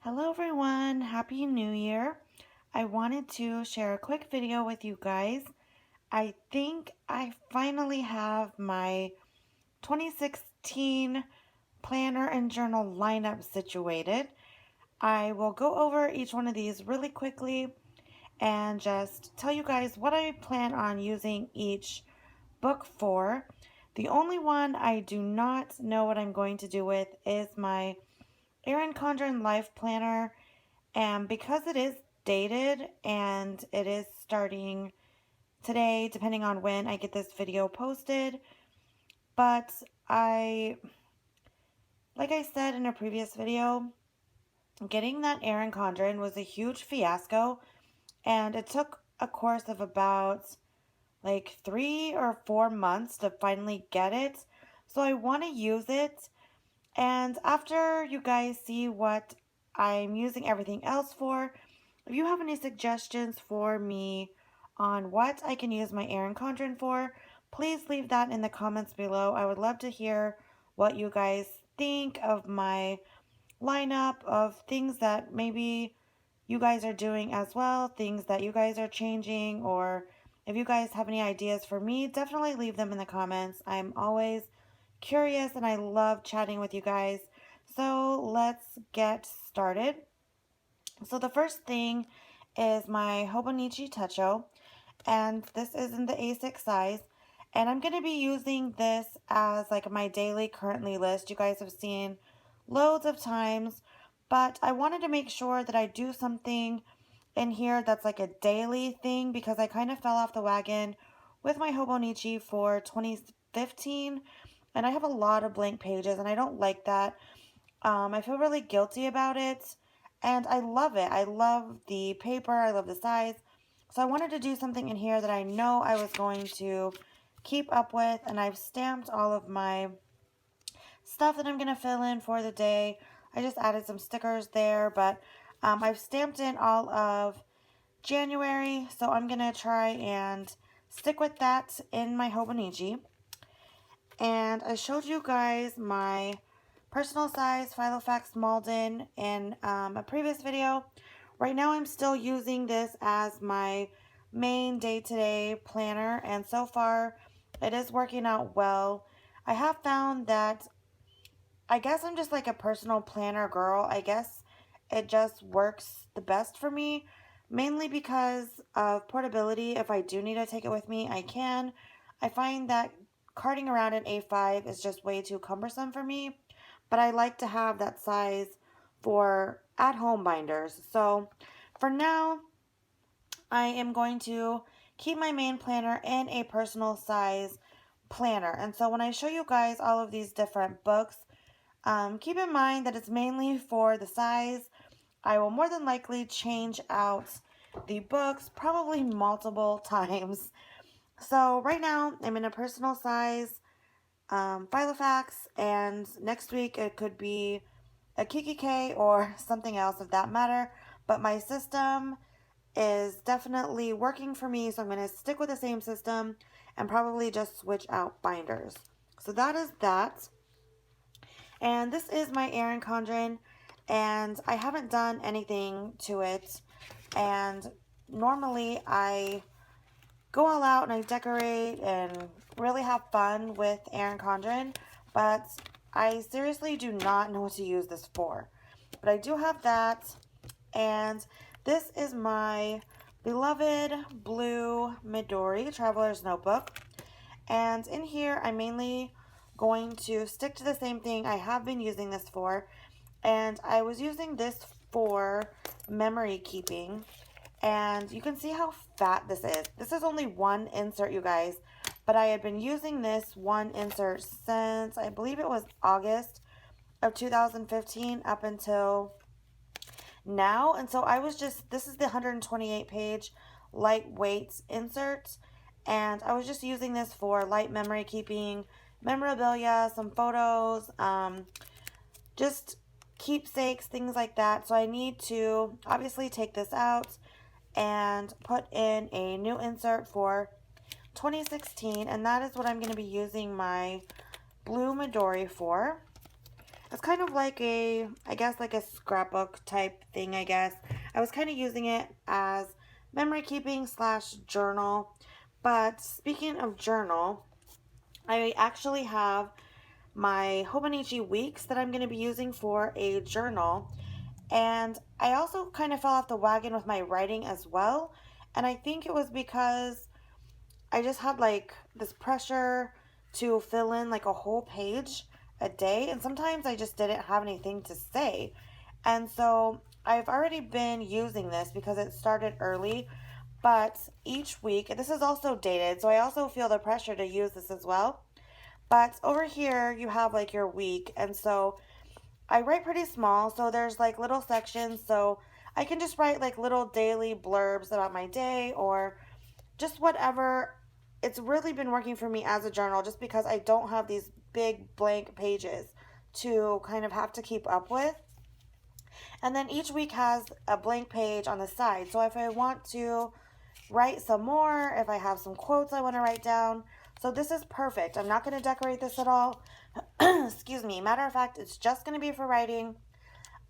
Hello everyone, Happy New Year. I wanted to share a quick video with you guys. I think I finally have my 2016 planner and journal lineup situated. I will go over each one of these really quickly and just tell you guys what I plan on using each book for. The only one I do not know what I'm going to do with is my Erin Condren Life Planner. And because it is dated and it is starting today, depending on when I get this video posted, but like I said in a previous video, getting that Erin Condren was a huge fiasco, and it took a course of about like 3 or 4 months to finally get it. So I want to use it, and after you guys see what I'm using everything else for, if you have any suggestions for me on what I can use my Erin Condren for, please leave that in the comments below. I would love to hear what you guys think of my lineup of things that maybe you guys are doing as well, things that you guys are changing, or if you guys have any ideas for me, definitely leave them in the comments. I'm always curious and I love chatting with you guys. So let's get started. So the first thing is my Hobonichi Techo, and this is in the A6 size. And I'm going to be using this as like my daily currently list. You guys have seen loads of times, but I wanted to make sure that I do something in here that's like a daily thing because I kind of fell off the wagon with my Hobonichi for 2015, and I have a lot of blank pages and I don't like that. I feel really guilty about it, and I love it. I love the paper, I love the size. So I wanted to do something in here that I know I was going to keep up with, and I've stamped all of my stuff that I'm going to fill in for the day. I just added some stickers there, but I've stamped in all of January, so I'm going to try and stick with that in my Hobonichi. And I showed you guys my personal size Filofax Malden in a previous video. Right now I'm still using this as my main day-to-day planner, and so far it is working out well. I have found that I guess I'm just like a personal planner girl. I guess it just works the best for me, mainly because of portability. If I do need to take it with me, I can. I find that carting around an A5 is just way too cumbersome for me, but I like to have that size for at-home binders. So for now, I am going to keep my main planner in a personal size planner. And so when I show you guys all of these different books, keep in mind that it's mainly for the size. I will more than likely change out the books probably multiple times. So right now I'm in a personal size Filofax, and next week it could be a KKK or something else of that matter. But my system is definitely working for me, so I'm going to stick with the same system and probably just switch out binders. So that is that. And this is my Erin Condren, and I haven't done anything to it. And normally I go all out and I decorate and really have fun with Erin Condren, but I seriously do not know what to use this for. But I do have that, and this is my beloved blue Midori Traveler's Notebook. And in here, I'm mainly going to stick to the same thing I have been using this for. And I was using this for memory keeping. And you can see how fat this is. This is only one insert, you guys. But I had been using this one insert since, I believe it was August of 2015 up until now. And so I was just, this is the 128 page lightweight insert. And I was just using this for light memory keeping, memorabilia, some photos, just keepsakes, things like that. So I need to obviously take this out and put in a new insert for 2016, and that is what I'm going to be using my blue Midori for. It's kind of like I guess like a scrapbook type thing, I guess. I was kind of using it as memory keeping slash journal. But speaking of journal, I actually have my Hobonichi weeks that I'm going to be using for a journal. And I also kind of fell off the wagon with my writing as well. And I think it was because I just had like this pressure to fill in like a whole page a day. And sometimes I just didn't have anything to say. And so I've already been using this because it started early. But each week, this is also dated. So I also feel the pressure to use this as well. But over here, you have like your week. And so I write pretty small, so there's like little sections, so I can just write like little daily blurbs about my day or just whatever. It's really been working for me as a journal just because I don't have these big blank pages to kind of have to keep up with. And then each week has a blank page on the side. So if I want to write some more, if I have some quotes I want to write down, so this is perfect. I'm not going to decorate this at all. Excuse me. Matter of fact, it's just going to be for writing.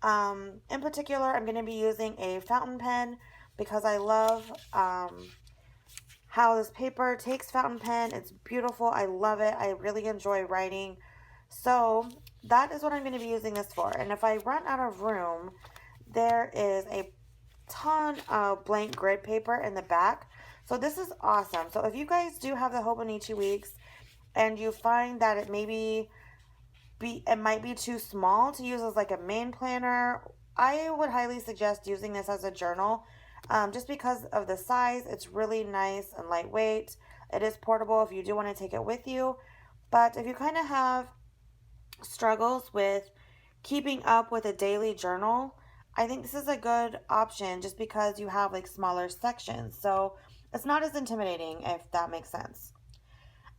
In particular, I'm going to be using a fountain pen because I love how this paper takes fountain pen. It's beautiful. I love it. I really enjoy writing. So that is what I'm going to be using this for. And if I run out of room, there is a ton of blank grid paper in the back. So this is awesome. So if you guys do have the Hobonichi weeks and you find that it might be too small to use as like a main planner, I would highly suggest using this as a journal. Just because of the size, it's really nice and lightweight. It is portable if you do want to take it with you. But if you kind of have struggles with keeping up with a daily journal, I think this is a good option just because you have like smaller sections. So it's not as intimidating, if that makes sense.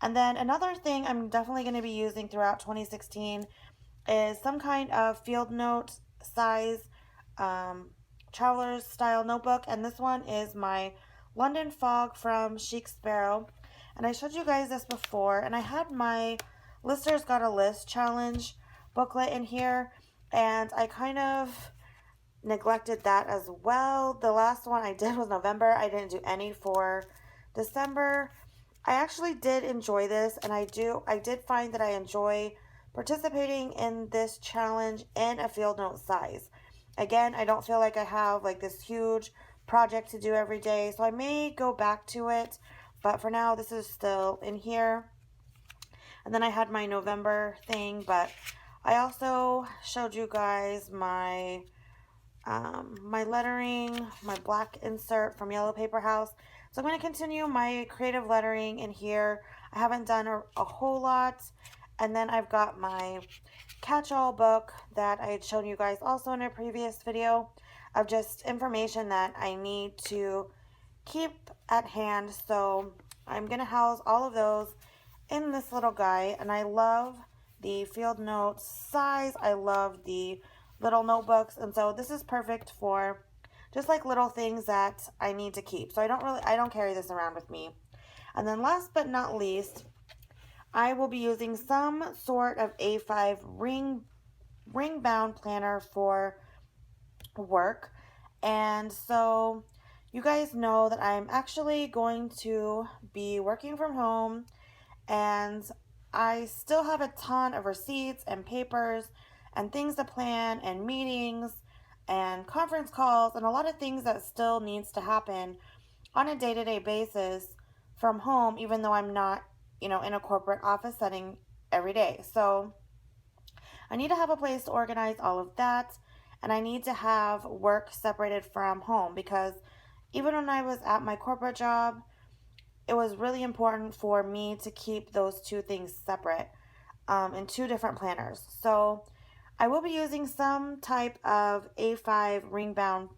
And then another thing I'm definitely going to be using throughout 2016 is some kind of field note size um, traveler's style notebook. And this one is my London Fog from Chic Sparrow. And I showed you guys this before, and I had my Lister's Got a List challenge booklet in here, and I kind of neglected that as well. The last one I did was November. I didn't do any for December. I actually did enjoy this, and I did find that I enjoy participating in this challenge in a field note size. Again, I don't feel like I have like this huge project to do every day, so I may go back to it, but for now this is still in here. And then I had my November thing, but I also showed you guys my lettering, my black insert from Yellow Paper House. So I'm going to continue my creative lettering in here. I haven't done a whole lot. And then I've got my catch-all book that I had shown you guys also in a previous video of just information that I need to keep at hand. So I'm going to house all of those in this little guy. And I love the field notes size. I love the little notebooks, and so this is perfect for just like little things that I need to keep. So I don't carry this around with me. And then last but not least, I will be using some sort of A5 ring bound planner for work. And so you guys know that I'm actually going to be working from home, and I still have a ton of receipts and papers and things to plan and meetings and conference calls and a lot of things that still needs to happen on a day-to-day basis from home, even though I'm not, in a corporate office setting every day. So I need to have a place to organize all of that, and I need to have work separated from home because even when I was at my corporate job, it was really important for me to keep those two things separate in two different planners. So I will be using some type of A5 ring bound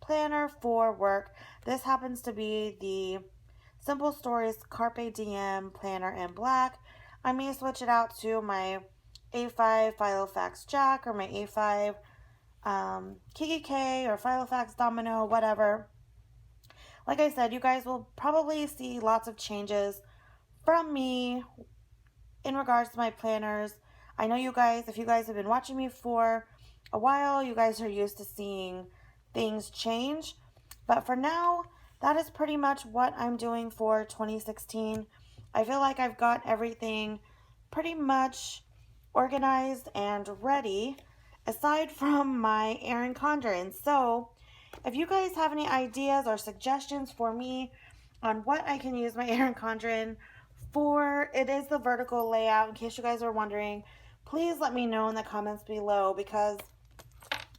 planner for work. This happens to be the Simple Stories Carpe Diem planner in black. I may switch it out to my A5 Filofax Jack or my A5 Kiki K or Filofax Domino, whatever. Like I said, you guys will probably see lots of changes from me in regards to my planners. I know you guys, if you guys have been watching me for a while, you guys are used to seeing things change. But for now, that is pretty much what I'm doing for 2016. I feel like I've got everything pretty much organized and ready, aside from my Erin Condren. So, if you guys have any ideas or suggestions for me on what I can use my Erin Condren for, it is the vertical layout, in case you guys are wondering. Please let me know in the comments below, because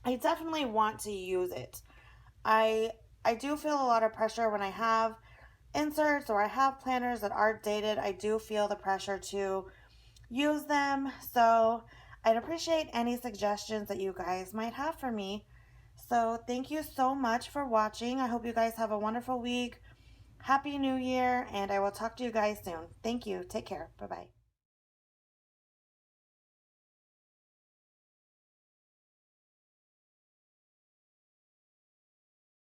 I definitely want to use it. I I do feel a lot of pressure when I have inserts or I have planners that are dated. I do feel the pressure to use them. So I'd appreciate any suggestions that you guys might have for me. So thank you so much for watching. I hope you guys have a wonderful week. Happy New Year, and I will talk to you guys soon. Thank you. Take care. Bye bye.